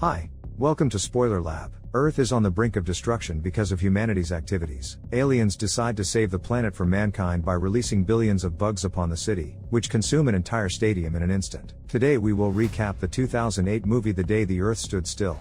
Hi. Welcome to Spoiler Lab. Earth is on the brink of destruction because of humanity's activities. Aliens decide to save the planet from mankind by releasing billions of bugs upon the city, which consume an entire stadium in an instant. Today we will recap the 2008 movie The Day the Earth Stood Still.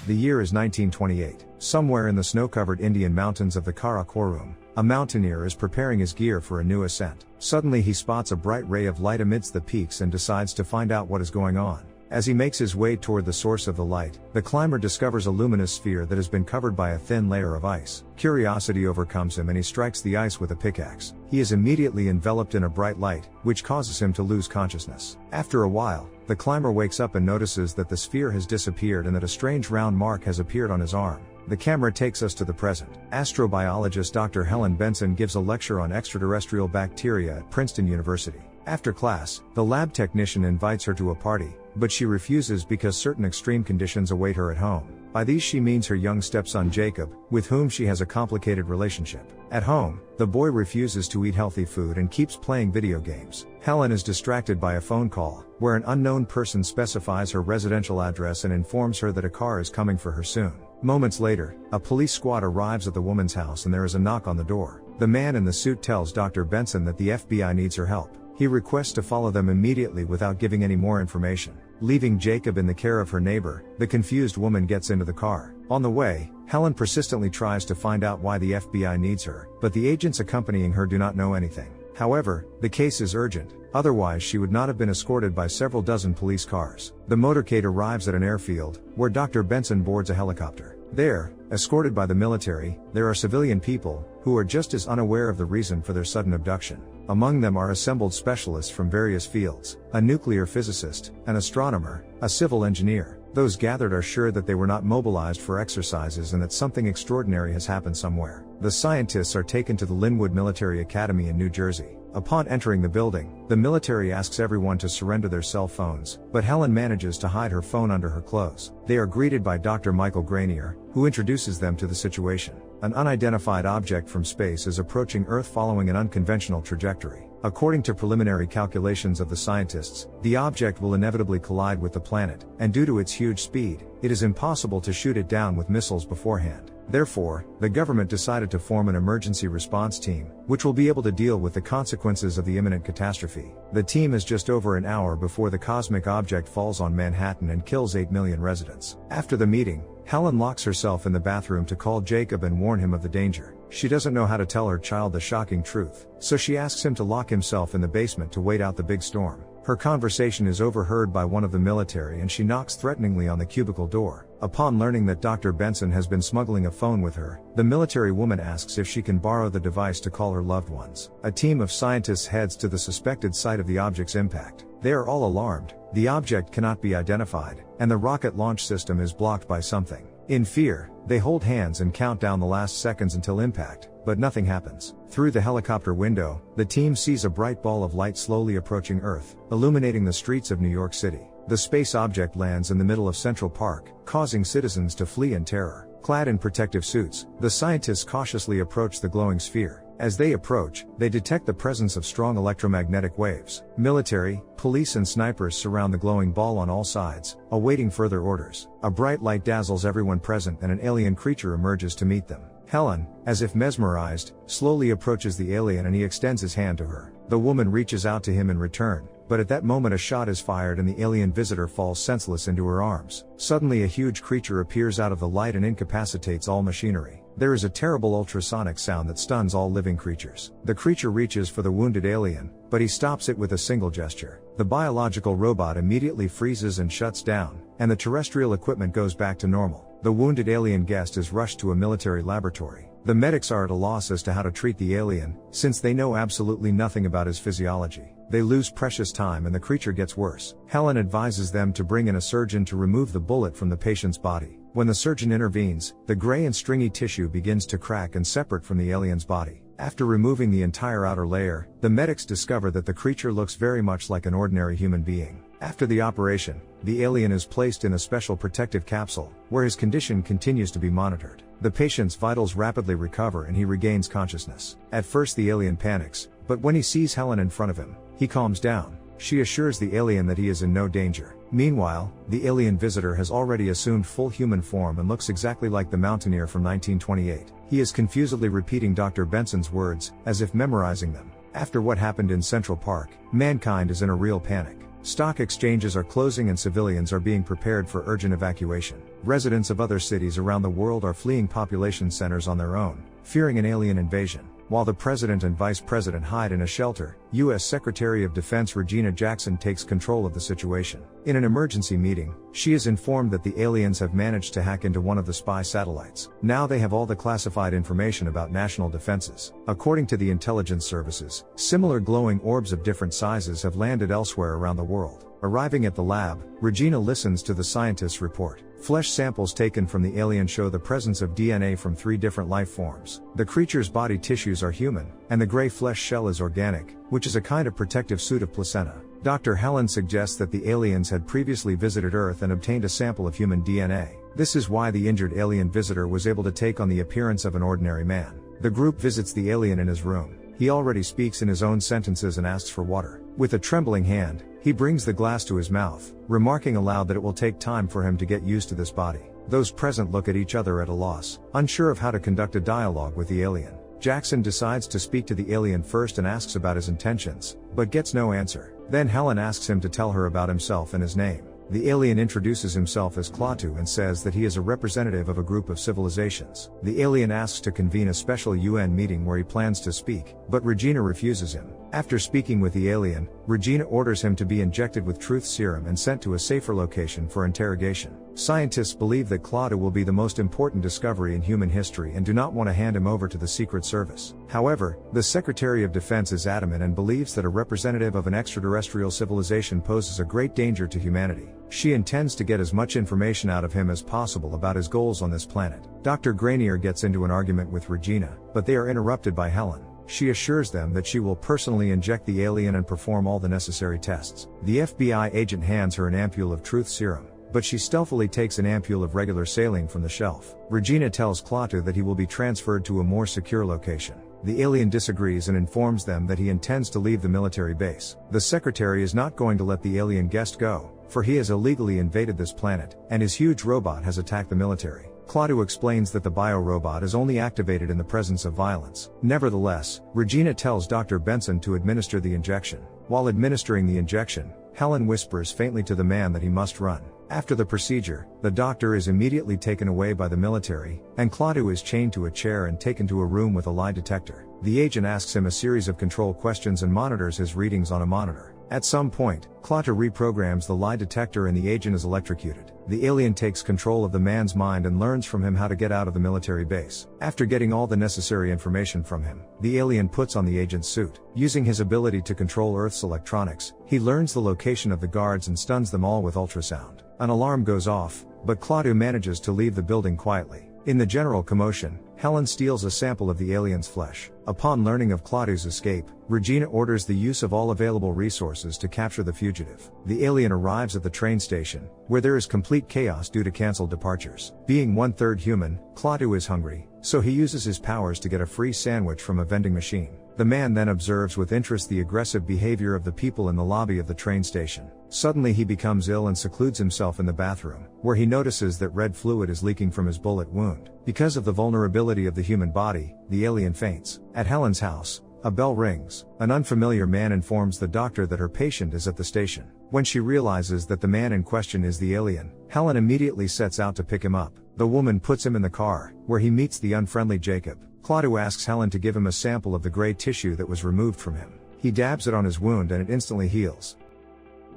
The year is 1928. Somewhere in the snow-covered Indian mountains of the Karakoram, a mountaineer is preparing his gear for a new ascent. Suddenly he spots a bright ray of light amidst the peaks and decides to find out what is going on. As he makes his way toward the source of the light, the climber discovers a luminous sphere that has been covered by a thin layer of ice. Curiosity overcomes him and he strikes the ice with a pickaxe. He is immediately enveloped in a bright light, which causes him to lose consciousness. After a while, the climber wakes up and notices that the sphere has disappeared and that a strange round mark has appeared on his arm. The camera takes us to the present. Astrobiologist Dr. Helen Benson gives a lecture on extraterrestrial bacteria at Princeton University. After class, the lab technician invites her to a party, but she refuses because certain extreme conditions await her at home. By these she means her young stepson Jacob, with whom she has a complicated relationship. At home, the boy refuses to eat healthy food and keeps playing video games. Helen is distracted by a phone call, where an unknown person specifies her residential address and informs her that a car is coming for her soon. Moments later, a police squad arrives at the woman's house and there is a knock on the door. The man in the suit tells Dr. Benson that the FBI needs her help. He requests to follow them immediately without giving any more information. Leaving Jacob in the care of her neighbor, the confused woman gets into the car. On the way, Helen persistently tries to find out why the FBI needs her, but the agents accompanying her do not know anything. However, the case is urgent, otherwise she would not have been escorted by several dozen police cars. The motorcade arrives at an airfield, where Dr. Benson boards a helicopter. There, escorted by the military, there are civilian people, who are just as unaware of the reason for their sudden abduction. Among them are assembled specialists from various fields, a nuclear physicist, an astronomer, a civil engineer. Those gathered are sure that they were not mobilized for exercises and that something extraordinary has happened somewhere. The scientists are taken to the Linwood Military Academy in New Jersey. Upon entering the building, the military asks everyone to surrender their cell phones, but Helen manages to hide her phone under her clothes. They are greeted by Dr. Michael Granier, who introduces them to the situation. An unidentified object from space is approaching Earth following an unconventional trajectory. According to preliminary calculations of the scientists, the object will inevitably collide with the planet, and due to its huge speed, it is impossible to shoot it down with missiles beforehand. Therefore, the government decided to form an emergency response team, which will be able to deal with the consequences of the imminent catastrophe. The team is just over an hour before the cosmic object falls on Manhattan and kills 8 million residents. After the meeting, Helen locks herself in the bathroom to call Jacob and warn him of the danger. She doesn't know how to tell her child the shocking truth, so she asks him to lock himself in the basement to wait out the big storm. Her conversation is overheard by one of the military and she knocks threateningly on the cubicle door. Upon learning that Dr. Benson has been smuggling a phone with her, the military woman asks if she can borrow the device to call her loved ones. A team of scientists heads to the suspected site of the object's impact. They are all alarmed. The object cannot be identified, and the rocket launch system is blocked by something. In fear, they hold hands and count down the last seconds until impact, but nothing happens. Through the helicopter window, the team sees a bright ball of light slowly approaching Earth, illuminating the streets of New York City. The space object lands in the middle of Central Park, causing citizens to flee in terror. Clad in protective suits, the scientists cautiously approach the glowing sphere. As they approach, they detect the presence of strong electromagnetic waves. Military, police and snipers surround the glowing ball on all sides, awaiting further orders. A bright light dazzles everyone present and an alien creature emerges to meet them. Helen, as if mesmerized, slowly approaches the alien and he extends his hand to her. The woman reaches out to him in return, but at that moment a shot is fired and the alien visitor falls senseless into her arms. Suddenly a huge creature appears out of the light and incapacitates all machinery. There is a terrible ultrasonic sound that stuns all living creatures. The creature reaches for the wounded alien, but he stops it with a single gesture. The biological robot immediately freezes and shuts down, and the terrestrial equipment goes back to normal. The wounded alien guest is rushed to a military laboratory. The medics are at a loss as to how to treat the alien, since they know absolutely nothing about his physiology. They lose precious time and the creature gets worse. Helen advises them to bring in a surgeon to remove the bullet from the patient's body. When the surgeon intervenes, the gray and stringy tissue begins to crack and separate from the alien's body. After removing the entire outer layer, the medics discover that the creature looks very much like an ordinary human being. After the operation, the alien is placed in a special protective capsule, where his condition continues to be monitored. The patient's vitals rapidly recover and he regains consciousness. At first the alien panics, but when he sees Helen in front of him, he calms down. She assures the alien that he is in no danger. Meanwhile, the alien visitor has already assumed full human form and looks exactly like the mountaineer from 1928. He is confusedly repeating Dr. Benson's words, as if memorizing them. After what happened in Central Park, mankind is in a real panic. Stock exchanges are closing and civilians are being prepared for urgent evacuation. Residents of other cities around the world are fleeing population centers on their own, fearing an alien invasion. While the president and vice president hide in a shelter, U.S. Secretary of Defense Regina Jackson takes control of the situation. In an emergency meeting, she is informed that the aliens have managed to hack into one of the spy satellites. Now they have all the classified information about national defenses. According to the intelligence services, similar glowing orbs of different sizes have landed elsewhere around the world. Arriving at the lab, Regina listens to the scientists' report. Flesh samples taken from the alien show the presence of DNA from 3 different life forms. The creature's body tissues are human, and the gray flesh shell is organic, which is a kind of protective suit of placenta. Dr. Helen suggests that the aliens had previously visited Earth and obtained a sample of human DNA. This is why the injured alien visitor was able to take on the appearance of an ordinary man. The group visits the alien in his room. He already speaks in his own sentences and asks for water. With a trembling hand, he brings the glass to his mouth, remarking aloud that it will take time for him to get used to this body. Those present look at each other at a loss, unsure of how to conduct a dialogue with the alien. Jackson decides to speak to the alien first and asks about his intentions, but gets no answer. Then Helen asks him to tell her about himself and his name. The alien introduces himself as Klaatu and says that he is a representative of a group of civilizations. The alien asks to convene a special UN meeting where he plans to speak, but Regina refuses him. After speaking with the alien, Regina orders him to be injected with truth serum and sent to a safer location for interrogation. Scientists believe that Klaatu will be the most important discovery in human history and do not want to hand him over to the Secret Service. However, the Secretary of Defense is adamant and believes that a representative of an extraterrestrial civilization poses a great danger to humanity. She intends to get as much information out of him as possible about his goals on this planet. Dr. Granier gets into an argument with Regina, but they are interrupted by Helen. She assures them that she will personally inject the alien and perform all the necessary tests. The FBI agent hands her an ampule of truth serum, but she stealthily takes an ampule of regular saline from the shelf. Regina tells Klaatu that he will be transferred to a more secure location. The alien disagrees and informs them that he intends to leave the military base. The secretary is not going to let the alien guest go, for he has illegally invaded this planet, and his huge robot has attacked the military. Klaatu explains that the biorobot is only activated in the presence of violence. Nevertheless, Regina tells Dr. Benson to administer the injection. While administering the injection, Helen whispers faintly to the man that he must run. After the procedure, the doctor is immediately taken away by the military, and Klaatu is chained to a chair and taken to a room with a lie detector. The agent asks him a series of control questions and monitors his readings on a monitor. At some point, Klaatu reprograms the lie detector and the agent is electrocuted. The alien takes control of the man's mind and learns from him how to get out of the military base. After getting all the necessary information from him, the alien puts on the agent's suit. Using his ability to control Earth's electronics, he learns the location of the guards and stuns them all with ultrasound. An alarm goes off, but Klaatu manages to leave the building quietly. In the general commotion, Helen steals a sample of the alien's flesh. Upon learning of Klaatu's escape, Regina orders the use of all available resources to capture the fugitive. The alien arrives at the train station, where there is complete chaos due to cancelled departures. Being 1/3 human, Klaatu is hungry, so he uses his powers to get a free sandwich from a vending machine. The man then observes with interest the aggressive behavior of the people in the lobby of the train station. Suddenly he becomes ill and secludes himself in the bathroom, where he notices that red fluid is leaking from his bullet wound. Because of the vulnerability of the human body, the alien faints. At Helen's house, a bell rings. An unfamiliar man informs the doctor that her patient is at the station. When she realizes that the man in question is the alien, Helen immediately sets out to pick him up. The woman puts him in the car, where he meets the unfriendly Jacob. Klaatu asks Helen to give him a sample of the gray tissue that was removed from him. He dabs it on his wound and it instantly heals.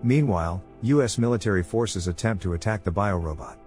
Meanwhile, U.S. military forces attempt to attack the biorobot.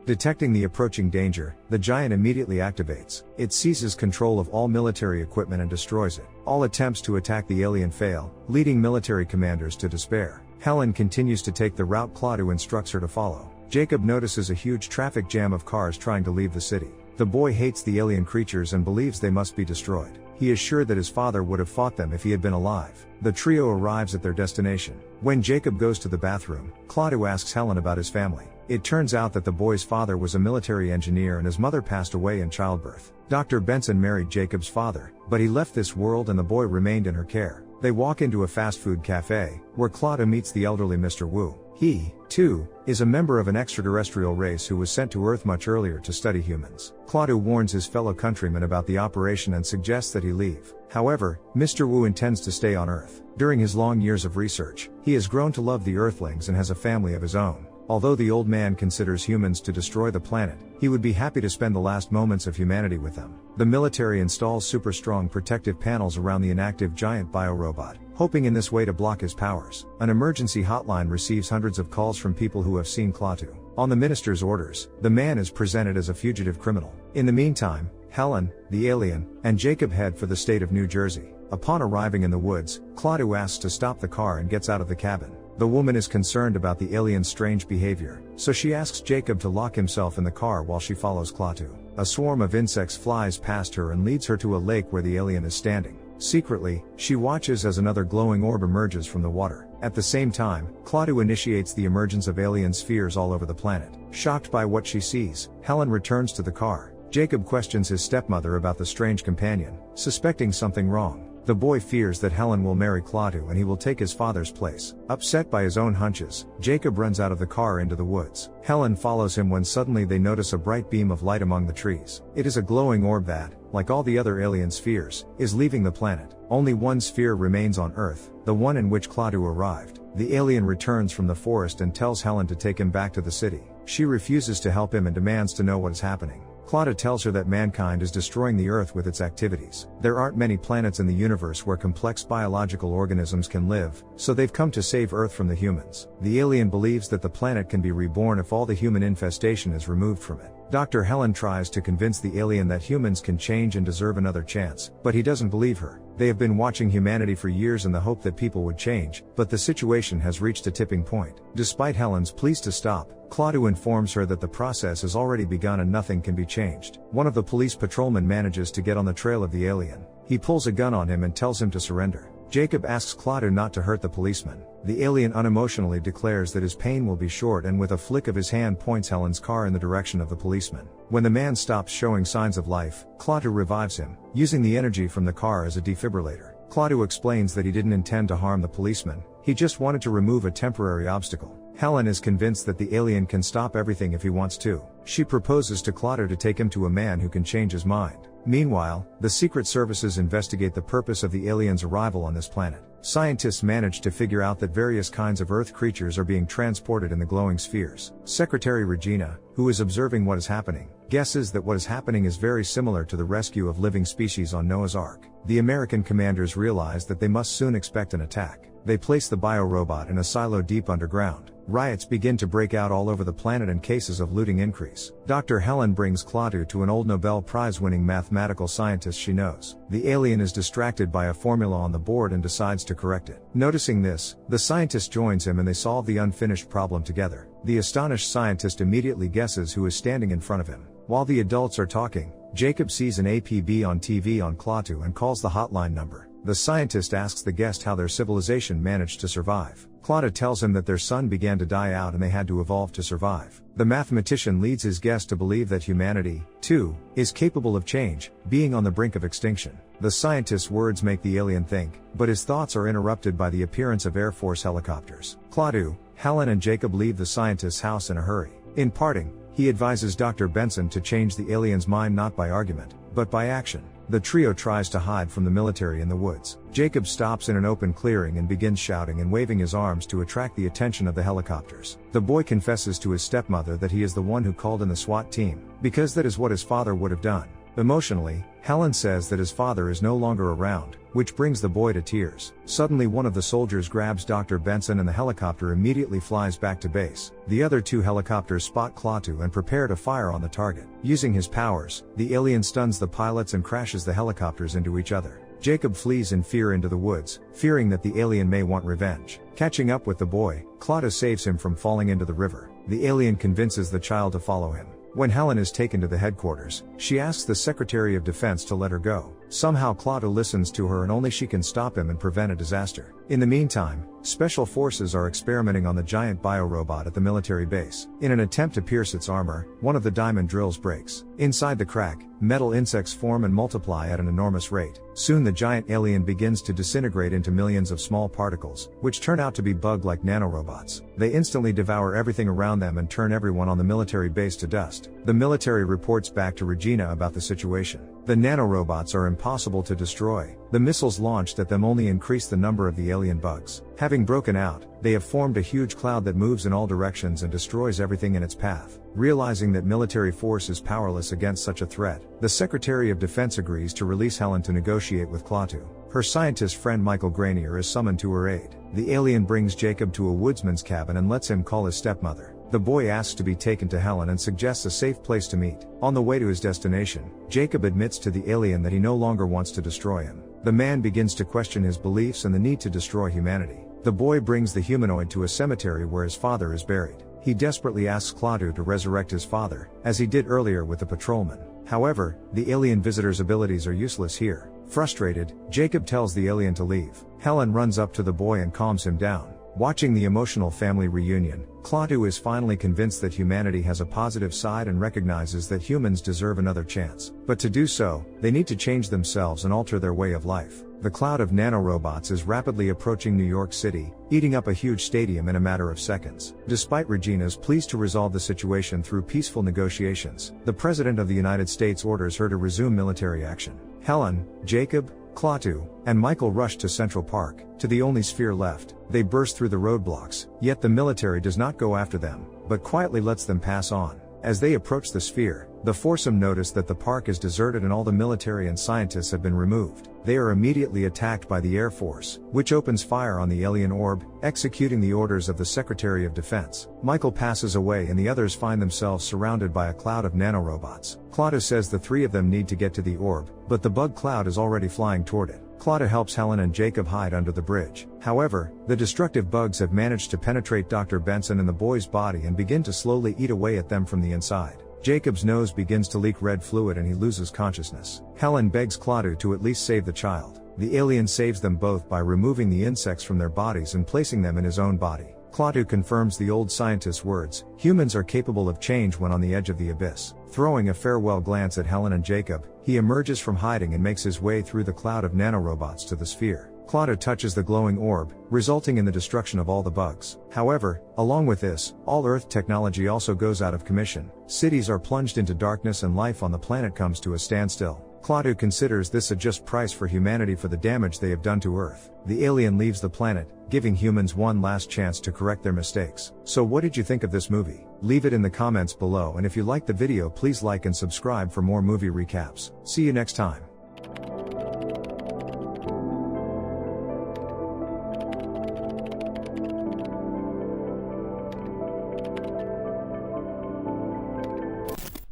Detecting the approaching danger, the giant immediately activates. It seizes control of all military equipment and destroys it. All attempts to attack the alien fail, leading military commanders to despair. Helen continues to take the route Klaatu instructs her to follow. Jacob notices a huge traffic jam of cars trying to leave the city. The boy hates the alien creatures and believes they must be destroyed. He is sure that his father would have fought them if he had been alive. The trio arrives at their destination. When Jacob goes to the bathroom, Klaatu asks Helen about his family. It turns out that the boy's father was a military engineer and his mother passed away in childbirth. Dr. Benson married Jacob's father, but he left this world and the boy remained in her care. They walk into a fast food cafe, where Klaatu meets the elderly Mr. Wu. He, too, is a member of an extraterrestrial race who was sent to Earth much earlier to study humans. Claude warns his fellow countrymen about the operation and suggests that he leave. However, Mr. Wu intends to stay on Earth. During his long years of research, he has grown to love the Earthlings and has a family of his own. Although the old man considers humans to destroy the planet, he would be happy to spend the last moments of humanity with them. The military installs super strong protective panels around the inactive giant biorobot, hoping in this way to block his powers. An emergency hotline receives hundreds of calls from people who have seen Klaatu. On the minister's orders, the man is presented as a fugitive criminal. In the meantime, Helen, the alien, and Jacob head for the state of New Jersey. Upon arriving in the woods, Klaatu asks to stop the car and gets out of the cabin. The woman is concerned about the alien's strange behavior, so she asks Jacob to lock himself in the car while she follows Klaatu. A swarm of insects flies past her and leads her to a lake where the alien is standing. Secretly, she watches as another glowing orb emerges from the water. At the same time, Klaatu initiates the emergence of alien spheres all over the planet. Shocked by what she sees, Helen returns to the car. Jacob questions his stepmother about the strange companion, suspecting something wrong. The boy fears that Helen will marry Klaatu and he will take his father's place. Upset by his own hunches, Jacob runs out of the car into the woods. Helen follows him when suddenly they notice a bright beam of light among the trees. It is a glowing orb that, like all the other alien spheres, is leaving the planet. Only one sphere remains on Earth, the one in which Klaatu arrived. The alien returns from the forest and tells Helen to take him back to the city. She refuses to help him and demands to know what is happening. Klaatu tells her that mankind is destroying the Earth with its activities. There aren't many planets in the universe where complex biological organisms can live, so they've come to save Earth from the humans. The alien believes that the planet can be reborn if all the human infestation is removed from it. Dr. Helen tries to convince the alien that humans can change and deserve another chance, but he doesn't believe her. They have been watching humanity for years in the hope that people would change, but the situation has reached a tipping point. Despite Helen's pleas to stop, Klaatu informs her that the process has already begun and nothing can be changed. One of the police patrolmen manages to get on the trail of the alien. He pulls a gun on him and tells him to surrender. Jacob asks Klaatu not to hurt the policeman. The alien unemotionally declares that his pain will be short and with a flick of his hand points Helen's car in the direction of the policeman. When the man stops showing signs of life, Klaatu revives him, using the energy from the car as a defibrillator. Klaatu explains that he didn't intend to harm the policeman, he just wanted to remove a temporary obstacle. Helen is convinced that the alien can stop everything if he wants to. She proposes to Klaatu to take him to a man who can change his mind. Meanwhile, the secret services investigate the purpose of the alien's arrival on this planet. Scientists manage to figure out that various kinds of Earth creatures are being transported in the glowing spheres. Secretary Regina, who is observing what is happening, guesses that what is happening is very similar to the rescue of living species on Noah's Ark. The American commanders realize that they must soon expect an attack. They place the biorobot in a silo deep underground. Riots begin to break out all over the planet and cases of looting increase. Dr. Helen brings Klaatu to an old Nobel Prize-winning mathematical scientist she knows. The alien is distracted by a formula on the board and decides to correct it. Noticing this, the scientist joins him and they solve the unfinished problem together. The astonished scientist immediately guesses who is standing in front of him. While the adults are talking, Jacob sees an APB on TV on Klaatu and calls the hotline number. The scientist asks the guest how their civilization managed to survive. Klaatu tells him that their sun began to die out and they had to evolve to survive. The mathematician leads his guest to believe that humanity, too, is capable of change, being on the brink of extinction. The scientist's words make the alien think, but his thoughts are interrupted by the appearance of Air Force helicopters. Klaatu, Helen and Jacob leave the scientist's house in a hurry. In parting, he advises Dr. Benson to change the alien's mind not by argument, but by action. The trio tries to hide from the military in the woods. Jacob stops in an open clearing and begins shouting and waving his arms to attract the attention of the helicopters. The boy confesses to his stepmother that he is the one who called in the SWAT team, because that is what his father would have done. Emotionally, Helen says that his father is no longer around, which brings the boy to tears. Suddenly one of the soldiers grabs Dr. Benson and the helicopter immediately flies back to base. The other two helicopters spot Klaatu and prepare to fire on the target. Using his powers, the alien stuns the pilots and crashes the helicopters into each other. Jacob flees in fear into the woods, fearing that the alien may want revenge. Catching up with the boy, Klaatu saves him from falling into the river. The alien convinces the child to follow him. When Helen is taken to the headquarters, she asks the Secretary of Defense to let her go. Somehow Klaatu listens to her and only she can stop him and prevent a disaster. In the meantime, special forces are experimenting on the giant biorobot at the military base. In an attempt to pierce its armor, one of the diamond drills breaks. Inside the crack, metal insects form and multiply at an enormous rate. Soon the giant alien begins to disintegrate into millions of small particles, which turn out to be bug-like nanorobots. They instantly devour everything around them and turn everyone on the military base to dust. The military reports back to Regina about the situation. The nanorobots are impossible to destroy. The missiles launched at them only increase the number of the alien bugs. Having broken out, they have formed a huge cloud that moves in all directions and destroys everything in its path. Realizing that military force is powerless against such a threat, the Secretary of Defense agrees to release Helen to negotiate with Klaatu. Her scientist friend Michael Granier is summoned to her aid. The alien brings Jacob to a woodsman's cabin and lets him call his stepmother. The boy asks to be taken to Helen and suggests a safe place to meet. On the way to his destination, Jacob admits to the alien that he no longer wants to destroy him. The man begins to question his beliefs and the need to destroy humanity. The boy brings the humanoid to a cemetery where his father is buried. He desperately asks Klaatu to resurrect his father, as he did earlier with the patrolman. However, the alien visitor's abilities are useless here. Frustrated, Jacob tells the alien to leave. Helen runs up to the boy and calms him down. Watching the emotional family reunion, Klaatu is finally convinced that humanity has a positive side and recognizes that humans deserve another chance. But to do so, they need to change themselves and alter their way of life. The cloud of nanorobots is rapidly approaching New York City, eating up a huge stadium in a matter of seconds. Despite Regina's pleas to resolve the situation through peaceful negotiations, the President of the United States orders her to resume military action. Helen, Jacob, Klaatu, and Michael rush to Central Park, to the only sphere left. They burst through the roadblocks, yet the military does not go after them, but quietly lets them pass on. As they approach the sphere, the foursome notice that the park is deserted and all the military and scientists have been removed. They are immediately attacked by the Air Force, which opens fire on the alien orb, executing the orders of the Secretary of Defense. Michael passes away and the others find themselves surrounded by a cloud of nanorobots. Klaatu says the three of them need to get to the orb, but the bug cloud is already flying toward it. Klaatu helps Helen and Jacob hide under the bridge. However, the destructive bugs have managed to penetrate Dr. Benson and the boy's body and begin to slowly eat away at them from the inside. Jacob's nose begins to leak red fluid and he loses consciousness. Helen begs Klaatu to at least save the child. The alien saves them both by removing the insects from their bodies and placing them in his own body. Klaatu confirms the old scientist's words, humans are capable of change when on the edge of the abyss. Throwing a farewell glance at Helen and Jacob, he emerges from hiding and makes his way through the cloud of nanorobots to the sphere. Klaatu touches the glowing orb, resulting in the destruction of all the bugs. However, along with this, all Earth technology also goes out of commission. Cities are plunged into darkness and life on the planet comes to a standstill. Klaatu considers this a just price for humanity for the damage they have done to Earth. The alien leaves the planet, giving humans one last chance to correct their mistakes. So what did you think of this movie? Leave it in the comments below, and if you liked the video please like and subscribe for more movie recaps. See you next time.